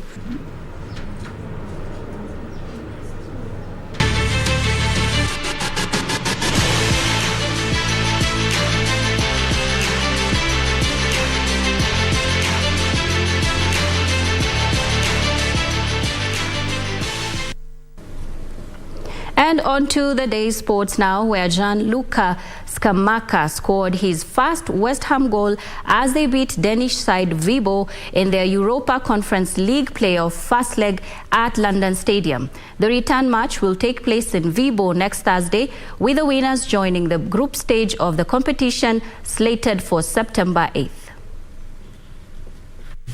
And on to the day's sports now, where Gianluca Scamacca scored his first West Ham goal as they beat Danish side Vibo in their Europa Conference League playoff first leg at London Stadium. The return match will take place in Vibo next Thursday, with the winners joining the group stage of the competition slated for September 8th.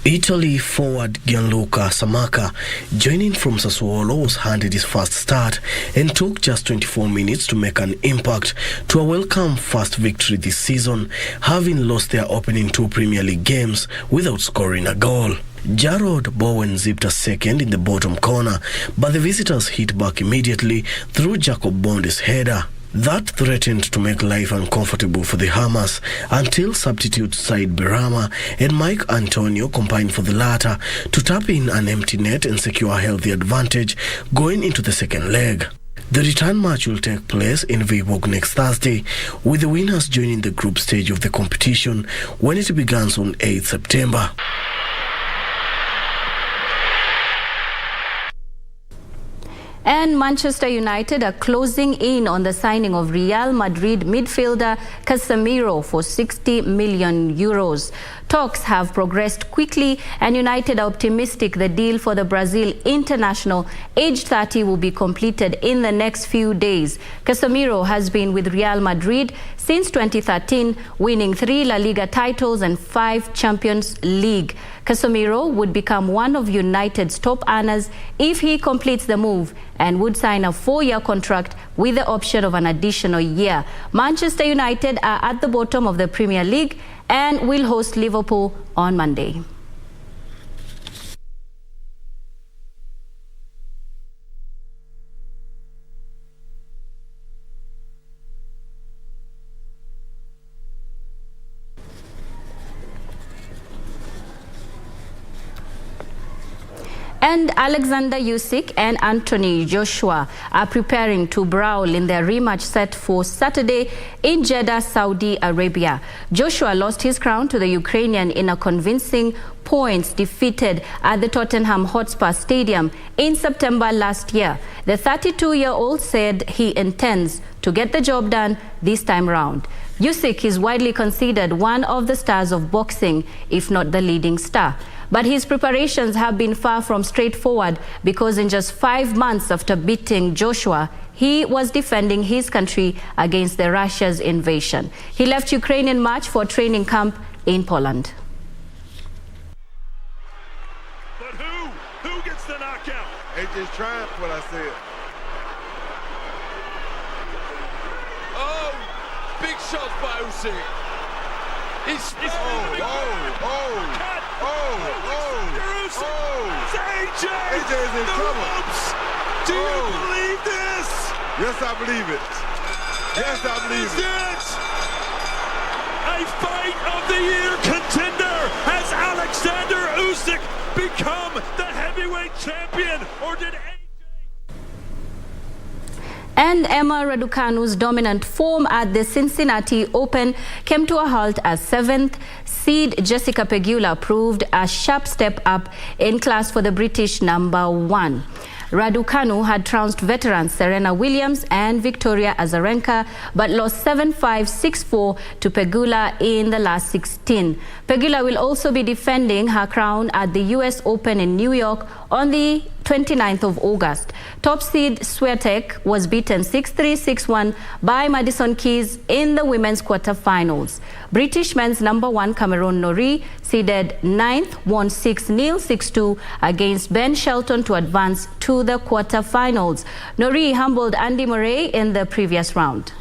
Italy forward Gianluca Scamacca, joining from Sassuolo, was handed his first start and took just 24 minutes to make an impact to a welcome first victory this season, having lost their opening two Premier League games without scoring a goal. Jarrod Bowen zipped a second in the bottom corner, but the visitors hit back immediately through Jacob Bondi's header. That threatened to make life uncomfortable for the Hammers until substitute Said Berama and Mike Antonio combined for the latter to tap in an empty net and secure a healthy advantage going into the second leg. The return match will take place in Viborg next Thursday, with the winners joining the group stage of the competition when it begins on 8 September. And Manchester United are closing in on the signing of Real Madrid midfielder Casemiro for 60 million euros. Talks have progressed quickly, and United are optimistic the deal for the Brazil international, aged 30, will be completed in the next few days. Casemiro has been with Real Madrid since 2013, winning 3 La Liga titles and 5 Champions League. Casemiro would become one of United's top earners if he completes the move and would sign a 4-year contract with the option of an additional year. Manchester United are at the bottom of the Premier League and will host Liverpool on Monday. And Alexander Usyk and Anthony Joshua are preparing to brawl in their rematch set for Saturday in Jeddah, Saudi Arabia. Joshua lost his crown to the Ukrainian in a convincing points defeated at the Tottenham Hotspur Stadium in September last year. The 32-year-old said he intends to get the job done this time round. Usyk is widely considered one of the stars of boxing, if not the leading star. But his preparations have been far from straightforward because in just 5 months after beating Joshua, he was defending his country against the Russia's invasion. He left Ukraine in March for training camp in Poland. But who gets the knockout? AJ's triumph, what I said. Oh, big shots by Usyk. He's AJ is in trouble. Do you believe this? Yes, I believe it. Yes, I believe it. A fight of the year contender. Has Alexander Usyk become the heavyweight champion, or did And Emma Raducanu's dominant form at the Cincinnati Open came to a halt as 7th seed Jessica Pegula proved a sharp step up in class for the British #1. Raducanu had trounced veterans Serena Williams and Victoria Azarenka, but lost 7-5, 6-4 to Pegula in the last 16. Pegula will also be defending her crown at the US Open in New York on the 29th of August. Top seed Swiatek was beaten 6-3, 6-1 by Madison Keys in the women's quarterfinals. British men's #1 Cameron Norrie, seeded 9th, won 6-0, 6-2 against Ben Shelton to advance to the quarterfinals. Norrie humbled Andy Murray in the previous round.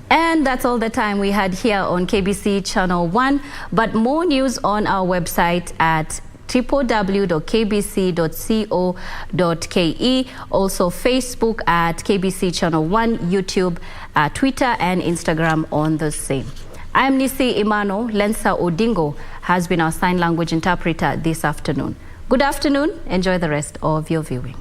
And that's all the time we had here on KBC Channel 1, but more news on our website at www.kbc.co.ke, also Facebook at KBC Channel 1, YouTube, Twitter and Instagram on the same. I'm Nissie Imano. Lensa Odingo has been our sign language interpreter this afternoon. Good afternoon. Enjoy the rest of your viewing.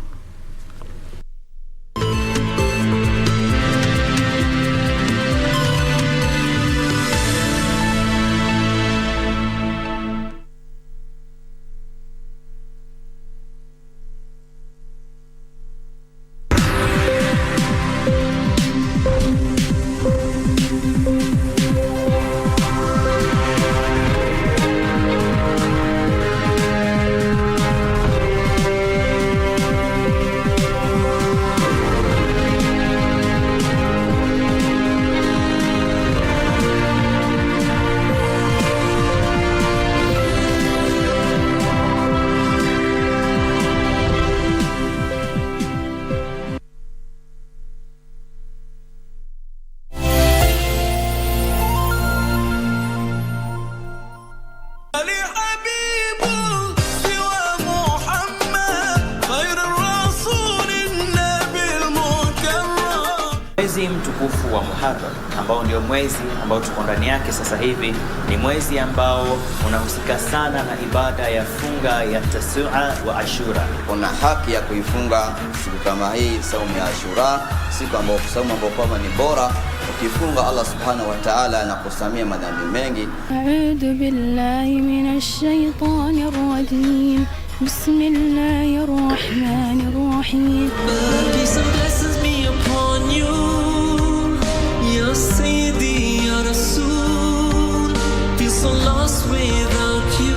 Muharram ambao ndio mwezi ambao tuko ndani yake sasa hivi, ni mwezi ambao unahusika sana na ibada ya funga ya Tasua wa Ashura. Kuna haki ya kuifunga siku kama hii, saumu ya Ashura, siku ambayo saumu ambayo kwamba ni bora. Ukifunga Allah subhanahu wa ta'ala anakusamia madhambi mengi. A'udhu billahi minash shaitanir rajim. Bismillahir rahmanir rahim. Peace and blessings be upon you, Ya Sayyidi, Ya Rasul. Feel so lost without you.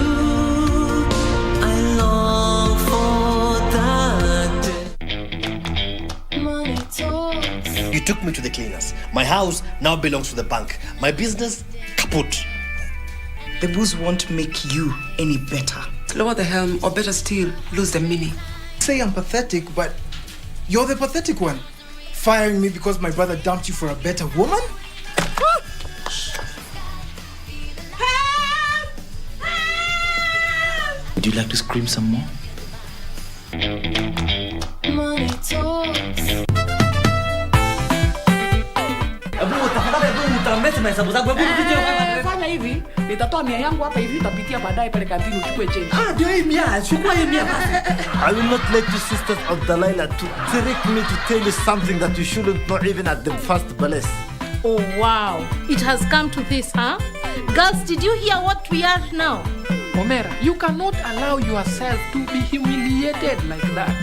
I long for that day. Money talks. You took me to the cleaners. My house now belongs to the bank. My business, kaput. The booze won't make you any better. Lower the helm, or better still, lose the meaning. Say I'm pathetic, but you're the pathetic one. Firing me because my brother dumped you for a better woman? Would you like to scream some more? Money talks. Fanya hivi, nitatoa mia yangu hapa hivi, utapitia baadaye pale kantini uchukue change. Ndio hii mia, chukua hii mia. I will not let you sisters of Delilah to trick me to tell you something that you shouldn't know even at the first place. Oh wow, it has come to this, huh? Girls, did you hear what we are now? Omera, you cannot allow yourself to be humiliated like that.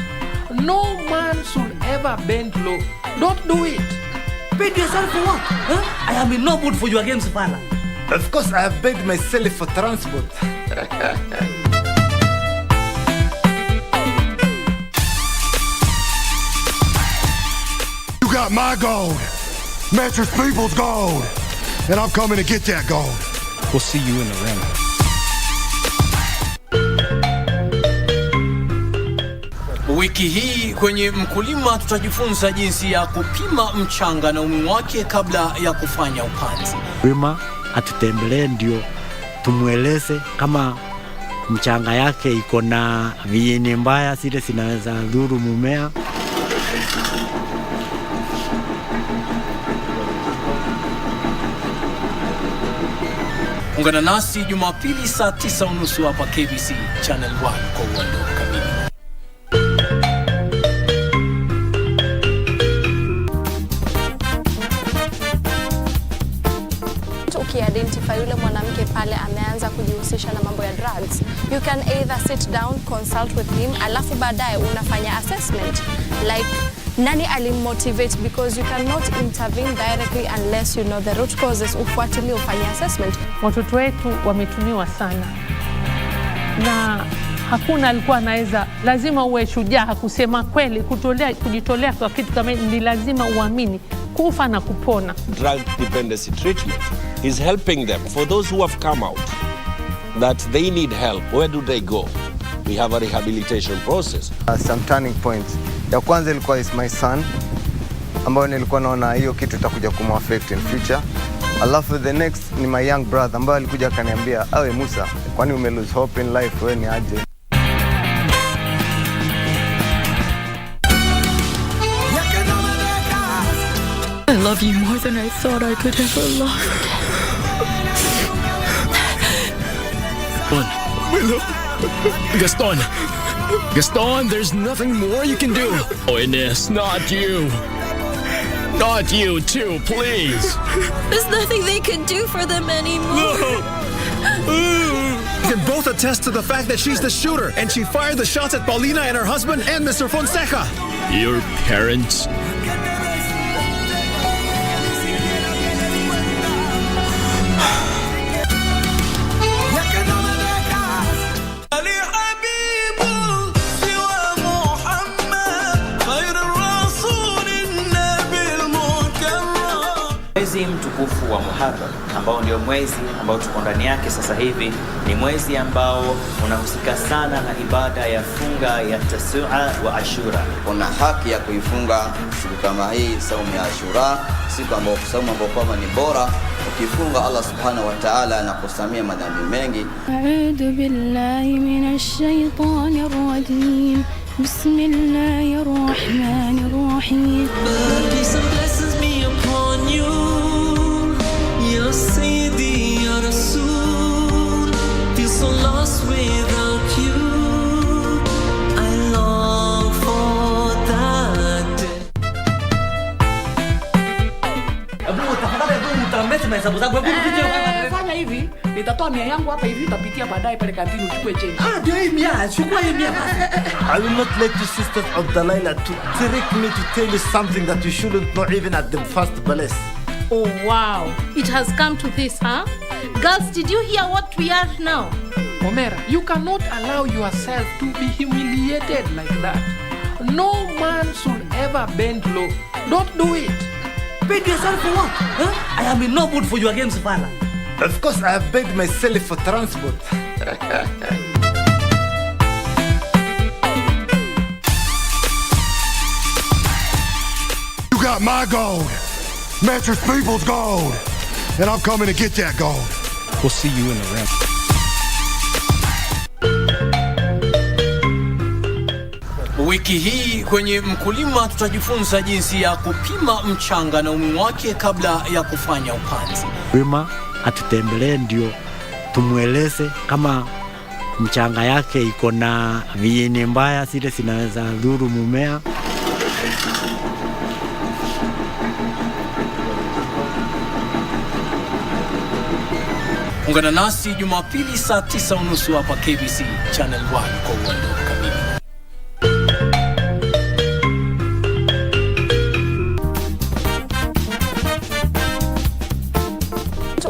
No man should ever bend low. Don't do it. Paid yourself for what? Huh? I am in no mood for your games, Fala. Of course, I have paid myself for transport. You got my gold, Mattress People's gold, and I'm coming to get that gold. We'll see you in the ring. Wiki hii kwenye Mkulima tutajifunza jinsi ya kupima mchanga na umuhimu wake kabla ya kufanya upanzi. Mkulima atutembelee ndio tumueleze kama mchanga yake iko na viini mbaya zile zinaweza dhuru mumea. Ungana nasi Jumapili saa 9:30 hapa KBC Channel 1 kwa uondo kamili. Ukiidentify yule mwanamke pale ameanza kujihusisha na mambo ya drugs, you can either sit down, consult with him, alafu baadaye unafanya assessment like nani alimmotivate, because you cannot intervene directly unless you know the root causes. Ufuatilie, ufanye assessment. Watoto wetu wametumiwa sana na hakuna alikuwa anaweza, lazima uwe shujaa kusema kweli, kujitolea kwa kitu kama ni lazima uamini kufa na kupona. Drug dependency treatment is helping them. For those who have come out that they need help, where do they go? We have a rehabilitation process. Some turning points. Ya kwanza ilikuwa is my son, ambayo nilikuwa naona hiyo kitu itakuja kumaffect in future. Alafu the next ni my young brother, ambaye alikuja akaniambia, awe Musa, kwani ume lose hope in life, wewe ni aje? I love you more than I thought I could ever love. Willow. Gaston. Gaston, there's nothing more you can do. Oh, Ines, not you. Not you too, please. There's nothing they can do for them anymore. You can both attest to the fact that she's the shooter, and she fired the shots at Paulina and her husband and Mr. Fonseca. Your parents. Mwezi mtukufu wa Muharram ambao ndio mwezi ambao tuko ndani yake sasa hivi, ni mwezi ambao unahusika sana na ibada ya funga ya Tasua wa Ashura. Kuna haki ya kuifunga siku kama hii, saumu ya Ashura, siku ambayo saumu ambayo kwamba ni bora. Ukifunga Allah subhanahu wa ta'ala anakusamia madhambi mengi. A'udhu billahi minash shaitanir rajim. Bismillahir rahmanir rahim. Peace and blessings be upon you. si mahesabu zangu. Hebu tupite fanya hivi, nitatoa 100 yangu hapa hivi, utapitia baadaye pale kantini uchukue change. Ndio hii 100, chukua hii 100 basi. I will not let you sisters of Delilah to trick me to tell you something that you shouldn't know even at the first place. Oh wow, it has come to this, huh? Girls, did you hear what we are now? Omera, you cannot allow yourself to be humiliated like that. No man should ever bend low. Don't do it. Bend yourself for what? Huh? I am in no mood for your games, Fala. Of course, I have paid myself for transport. You got my gold. Mattress people's gold. And I'm coming to get that gold. We'll see you in the ring. Wiki hii kwenye mkulima tutajifunza jinsi ya kupima mchanga na umuhimu wake kabla ya kufanya upanzi. Wima atutembelee ndio tumueleze kama mchanga yake iko na viini mbaya zile zinaweza dhuru mumea. Ungana nasi Jumapili saa 9:30 hapa KBC Channel 1 kwa uondo kamili.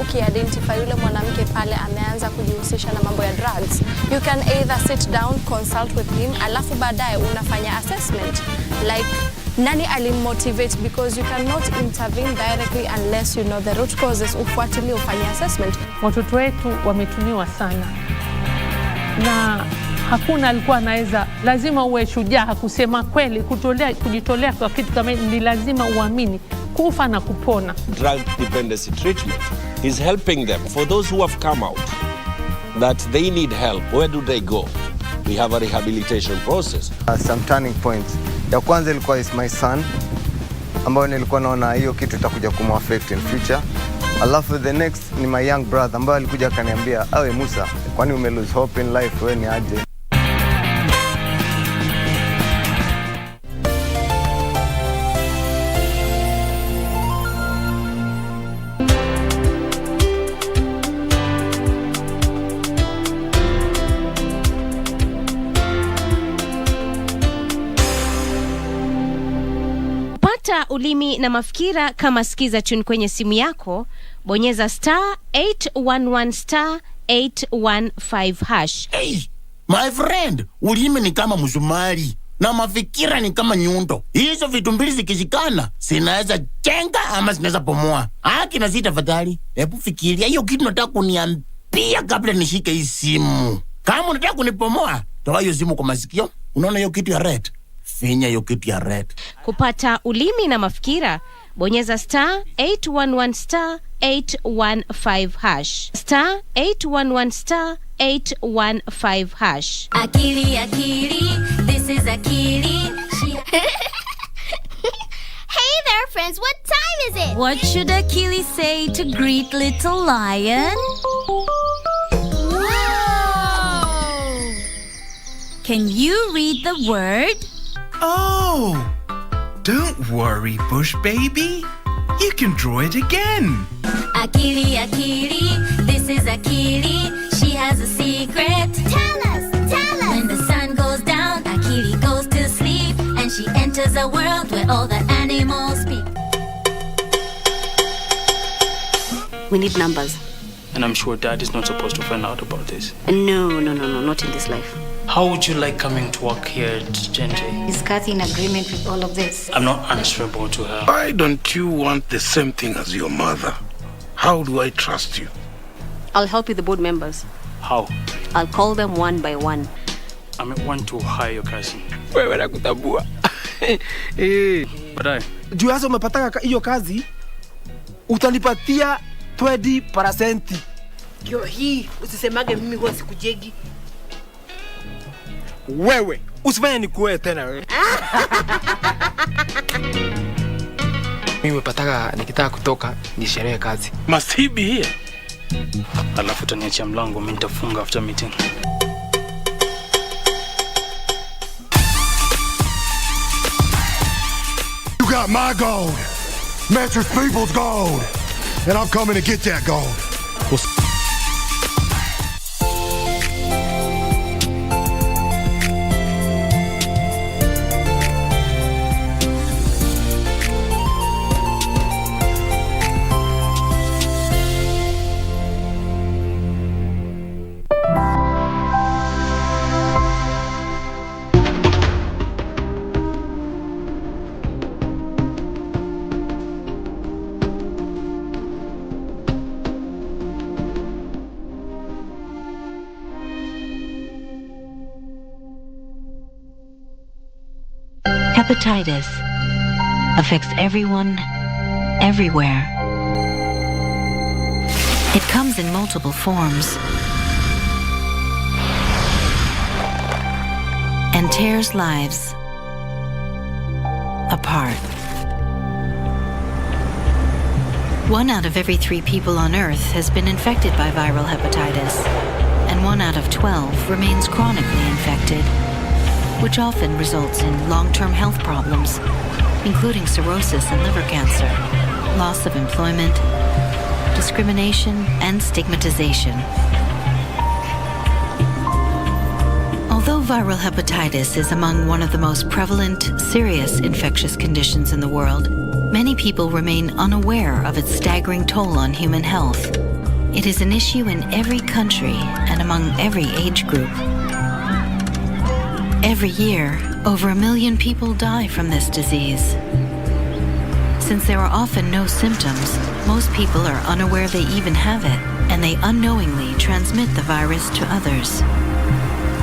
Ukiidentify yule mwanamke pale ameanza kujihusisha na mambo ya drugs, you can either sit down, consult with him, alafu baadaye unafanya assessment like nani alimmotivate, because you cannot intervene directly unless you know the root causes. Ufuatilie, ufanye assessment. Watoto wetu wametumiwa sana na hakuna alikuwa anaweza, lazima uwe shujaa kusema kweli, kujitolea kwa kitu kama ni lazima uamini kufa na kupona. Drug dependency treatment is helping them. For those who have come out that they need help, where do they go? We have a rehabilitation process. Some turning points. Ya kwanza ilikuwa is my son, ambao nilikuwa naona hiyo kitu itakuja kumaffect in future. Alafu the next ni my young brother, ambao alikuja akaniambia, "Awe Musa, kwani ume lose hope in life, wewe ni aje?" Ulimi na mafikira kama sikiza tune kwenye simu yako, bonyeza *811 *815 Hey, my friend, ulimi ni kama msumari na mafikira ni kama nyundo. Hizo vitu mbili zikishikana, zinaweza jenga ama zinaweza bomoa. Haki na sita tafadhali. Hebu fikiria hiyo kitu nataka kuniambia kabla nishike hii simu. Kama unataka kunibomoa, toa hiyo simu kwa masikio. Unaona hiyo kitu ya red? Finya hiyo kitu ya red. Kupata ulimi na mafikira, bonyeza *811 *815 *811 *815 Akili, this is Akili. Hey there, friends, what time is it? What should Akili say to greet little lion? Wow! Can you read the word? Oh! Don't worry, Bush Baby. You can draw it again. Akili, this is Akili. She has a secret. Tell us! When the sun goes down, Akili goes to sleep, and she enters a world where all the animals speak. We need numbers. And I'm sure Dad is not supposed to find out about this. No, not in this life. How would you like coming to work here at JNJ? Is Kathy in agreement with all of this? I'm not answerable to her. Why don't you want the same thing as your mother? How do I trust you? I'll help you the board members. How? I'll call them one by one. I want to hire your cousin. Wewe nakutambua. Baadaye. Juu sasa umepataka hiyo kazi, utanipatia 20%. Kio hii, usisemage mimi huwa sikujegi. Wewe, usifanye nikuwe tena wewe. Mimi nimepataka nikitaka kutoka ni sherehe kazi. Must he be here? Alafu utaniachia mlango, mimi nitafunga after meeting. You got my gold. Mattress people's gold. and I'm coming to get that gold. Hepatitis affects everyone, everywhere. It comes in multiple forms and tears lives apart. 1 out of every 3 people on Earth has been infected by viral hepatitis, and 1 out of 12 remains chronically infected, which often results in long-term health problems, including cirrhosis and liver cancer, loss of employment, discrimination, and stigmatization. Although viral hepatitis is among one of the most prevalent, serious infectious conditions in the world, many people remain unaware of its staggering toll on human health. It is an issue in every country and among every age group. Every year, over 1 million people die from this disease. Since there are often no symptoms, most people are unaware they even have it, and they unknowingly transmit the virus to others.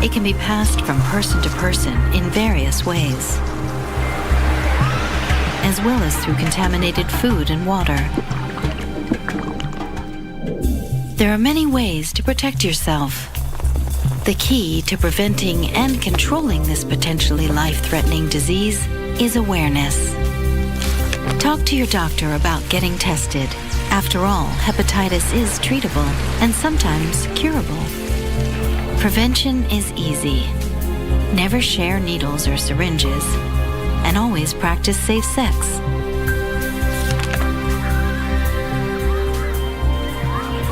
It can be passed from person to person in various ways, as well as through contaminated food and water. There are many ways to protect yourself. The key to preventing and controlling this potentially life-threatening disease is awareness. Talk to your doctor about getting tested. After all, hepatitis is treatable and sometimes curable. Prevention is easy. Never share needles or syringes, and always practice safe sex.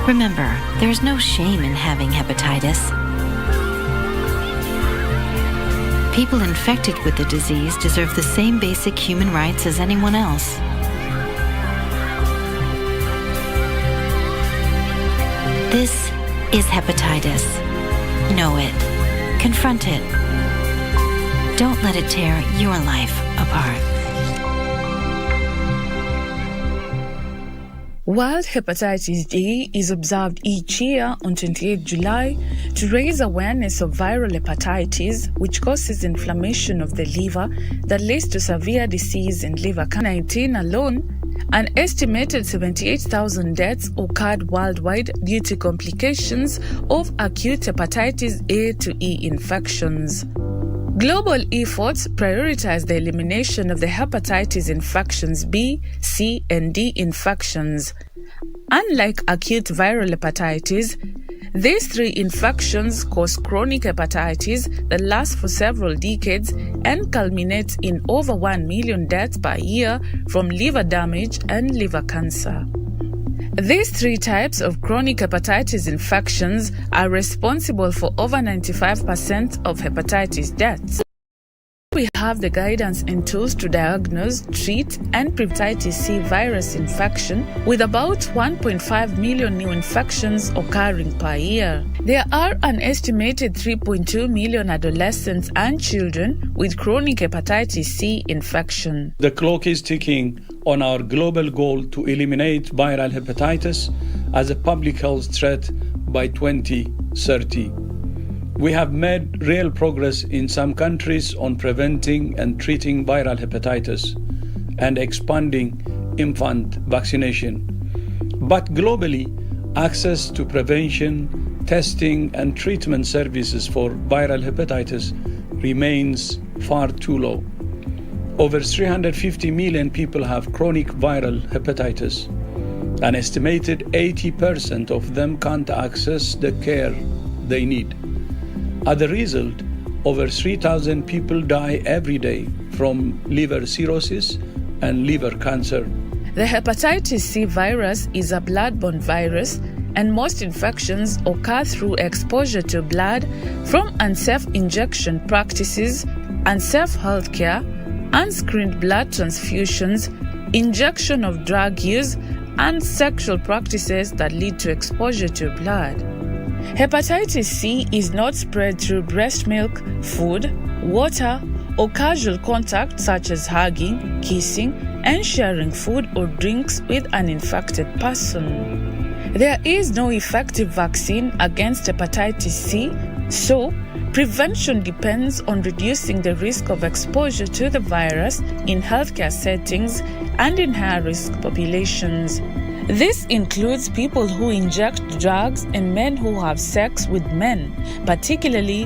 Remember, there's no shame in having hepatitis. People infected with the disease deserve the same basic human rights as anyone else. This is hepatitis. Know it. Confront it. Don't let it tear your life apart. World Hepatitis Day is observed each year on 28 July to raise awareness of viral hepatitis, which causes inflammation of the liver that leads to severe disease in liver cancer. 2019 alone, an estimated 78,000 deaths occurred worldwide due to complications of acute hepatitis A to E infections. Global efforts prioritize the elimination of the hepatitis infections B, C, and D infections. Unlike acute viral hepatitis, these 3 infections cause chronic hepatitis that lasts for several decades and culminates in over 1 million deaths per year from liver damage and liver cancer. These 3 types of chronic hepatitis infections are responsible for over 95% of hepatitis deaths. We have the guidance and tools to diagnose, treat, and prevent hepatitis C virus infection, with about 1.5 million new infections occurring per year. There are an estimated 3.2 million adolescents and children with chronic hepatitis C infection. The clock is ticking on our global goal to eliminate viral hepatitis as a public health threat by 2030. We have made real progress in some countries on preventing and treating viral hepatitis and expanding infant vaccination. But globally, access to prevention, testing, and treatment services for viral hepatitis remains far too low. Over 350 million people have chronic viral hepatitis. An estimated 80% of them can't access the care they need. As a result, over 3,000 people die every day from liver cirrhosis and liver cancer. The hepatitis C virus is a bloodborne virus, and most infections occur through exposure to blood from unsafe injection practices, unsafe healthcare, unscreened blood transfusions, injection of drug use, and sexual practices that lead to exposure to blood. Hepatitis C is not spread through breast milk, food, water, or casual contact such as hugging, kissing, and sharing food or drinks with an infected person. There is no effective vaccine against hepatitis C, so prevention depends on reducing the risk of exposure to the virus in healthcare settings and in high-risk populations. This includes people who inject drugs and men who have sex with men, particularly